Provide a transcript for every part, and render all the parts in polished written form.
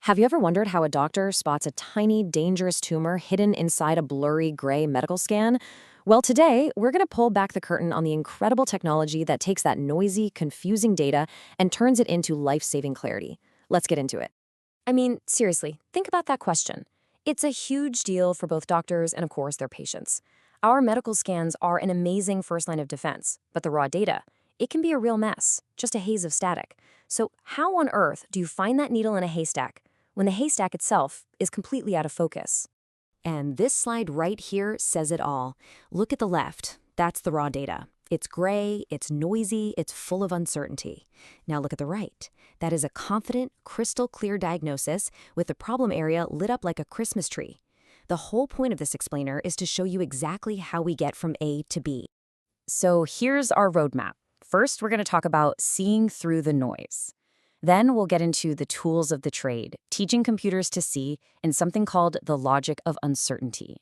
Have you ever wondered how a doctor spots a tiny, dangerous tumor hidden inside a blurry gray medical scan? Well, today, we're going to pull back the curtain on the incredible technology that takes that noisy, confusing data and turns it into life-saving clarity. Let's get into it. I mean, seriously, think about that question. It's a huge deal for both doctors and, of course, their patients. Our medical scans are an amazing first line of defense, but the raw data, it can be a real mess, just a haze of static. So how on earth do you find that needle in a haystack when the haystack itself is completely out of focus? And this slide right here says it all. Look at the left. That's the raw data. It's gray, it's noisy, it's full of uncertainty. Now look at the right. That is a confident, crystal clear diagnosis with the problem area lit up like a Christmas tree. The whole point of this explainer is to show you exactly how we get from A to B. So here's our roadmap. First, we're going to talk about seeing through the noise. Then we'll get into the tools of the trade, teaching computers to see in something called the logic of uncertainty.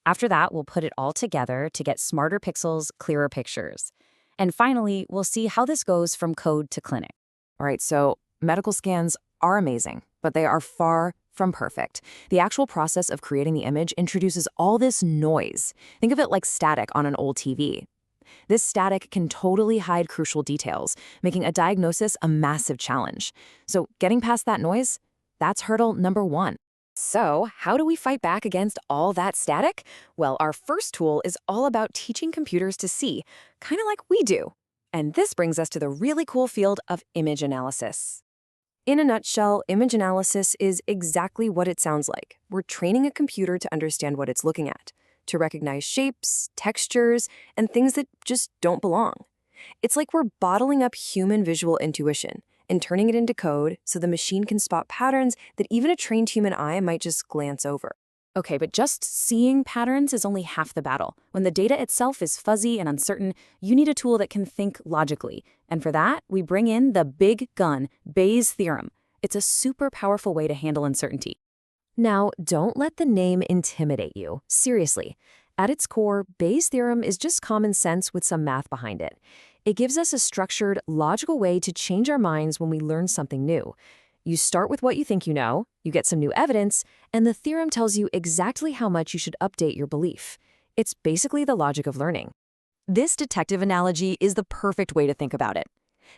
After that, we'll put it all together to get smarter pixels, clearer pictures. And finally, we'll see how this goes from code to clinic. All right, so medical scans are amazing, but they are far from perfect. The actual process of creating the image introduces all this noise. Think of it like static on an old TV. This static can totally hide crucial details, making a diagnosis a massive challenge. So getting past that noise, that's hurdle number one. So how do we fight back against all that static? Well, our first tool is all about teaching computers to see, kind of like we do. And this brings us to the really cool field of image analysis. In a nutshell, image analysis is exactly what it sounds like. We're training a computer to understand what it's looking at, to recognize shapes, textures, and things that just don't belong. It's like we're bottling up human visual intuition and turning it into code so the machine can spot patterns that even a trained human eye might just glance over. Okay, but just seeing patterns is only half the battle. When the data itself is fuzzy and uncertain, you need a tool that can think logically. And for that, we bring in the big gun, Bayes' theorem. It's a super powerful way to handle uncertainty. Now, don't let the name intimidate you. Seriously. At its core, Bayes' theorem is just common sense with some math behind it. It gives us a structured, logical way to change our minds when we learn something new. You start with what you think you know, you get some new evidence, and the theorem tells you exactly how much you should update your belief. It's basically the logic of learning. This detective analogy is the perfect way to think about it.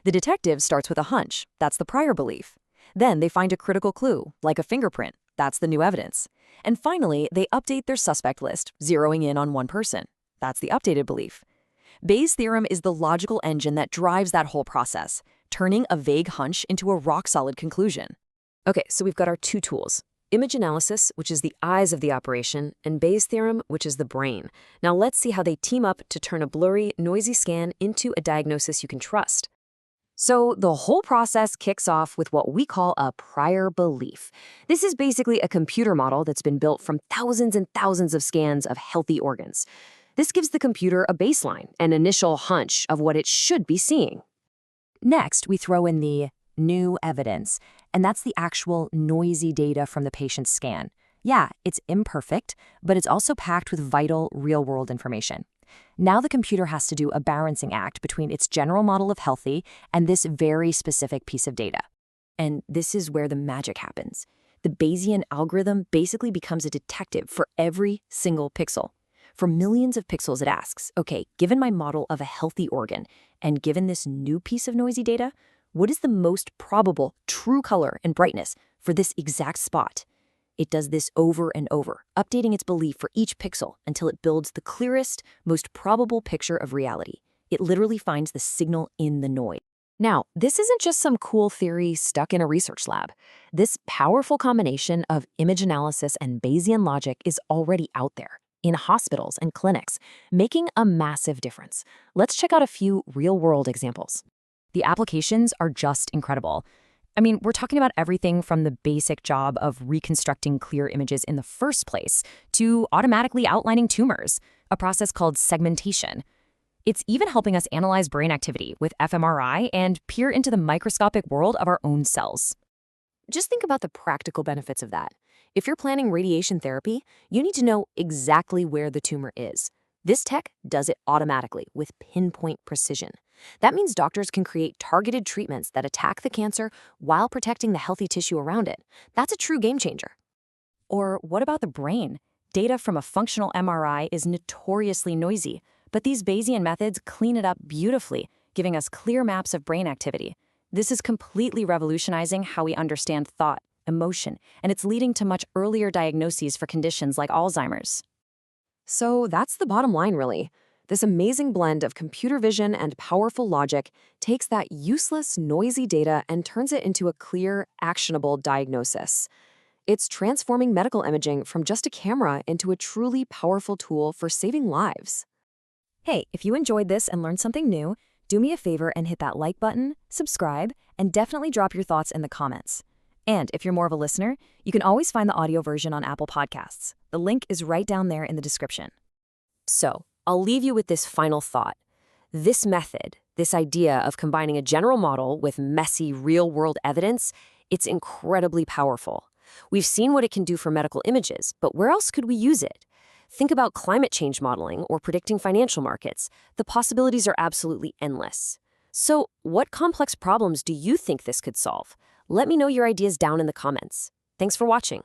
The detective starts with a hunch. That's the prior belief. Then they find a critical clue, like a fingerprint. That's the new evidence. And finally, they update their suspect list, zeroing in on one person. That's the updated belief. Bayes' theorem is the logical engine that drives that whole process, turning a vague hunch into a rock-solid conclusion. Okay, so we've got our two tools. Image analysis, which is the eyes of the operation, and Bayes' theorem, which is the brain. Now let's see how they team up to turn a blurry, noisy scan into a diagnosis you can trust. So the whole process kicks off with what we call a prior belief. This is basically a computer model that's been built from thousands and thousands of scans of healthy organs. This gives the computer a baseline, an initial hunch of what it should be seeing. Next, we throw in the new evidence, and that's the actual noisy data from the patient's scan. Yeah, it's imperfect, but it's also packed with vital, real-world information. Now the computer has to do a balancing act between its general model of healthy and this very specific piece of data. And this is where the magic happens. The Bayesian algorithm basically becomes a detective for every single pixel. For millions of pixels, it asks, okay, given my model of a healthy organ, and given this new piece of noisy data, what is the most probable true color and brightness for this exact spot? It does this over and over, updating its belief for each pixel until it builds the clearest, most probable picture of reality. It literally finds the signal in the noise. Now, this isn't just some cool theory stuck in a research lab. This powerful combination of image analysis and Bayesian logic is already out there, in hospitals and clinics, making a massive difference. Let's check out a few real-world examples. The applications are just incredible. I mean, we're talking about everything from the basic job of reconstructing clear images in the first place to automatically outlining tumors, a process called segmentation. It's even helping us analyze brain activity with fMRI and peer into the microscopic world of our own cells. Just think about the practical benefits of that. If you're planning radiation therapy, you need to know exactly where the tumor is. This tech does it automatically with pinpoint precision. That means doctors can create targeted treatments that attack the cancer while protecting the healthy tissue around it. That's a true game changer. Or what about the brain? Data from a functional MRI is notoriously noisy, but these Bayesian methods clean it up beautifully, giving us clear maps of brain activity. This is completely revolutionizing how we understand thought, emotion, and it's leading to much earlier diagnoses for conditions like Alzheimer's. So that's the bottom line, really. This amazing blend of computer vision and powerful logic takes that useless, noisy data and turns it into a clear, actionable diagnosis. It's transforming medical imaging from just a camera into a truly powerful tool for saving lives. Hey, if you enjoyed this and learned something new, do me a favor and hit that like button, subscribe, and definitely drop your thoughts in the comments. And if you're more of a listener, you can always find the audio version on Apple Podcasts. The link is right down there in the description. So, I'll leave you with this final thought. This method, this idea of combining a general model with messy, real-world evidence, it's incredibly powerful. We've seen what it can do for medical images, but where else could we use it? Think about climate change modeling or predicting financial markets. The possibilities are absolutely endless. So, what complex problems do you think this could solve? Let me know your ideas down in the comments. Thanks for watching.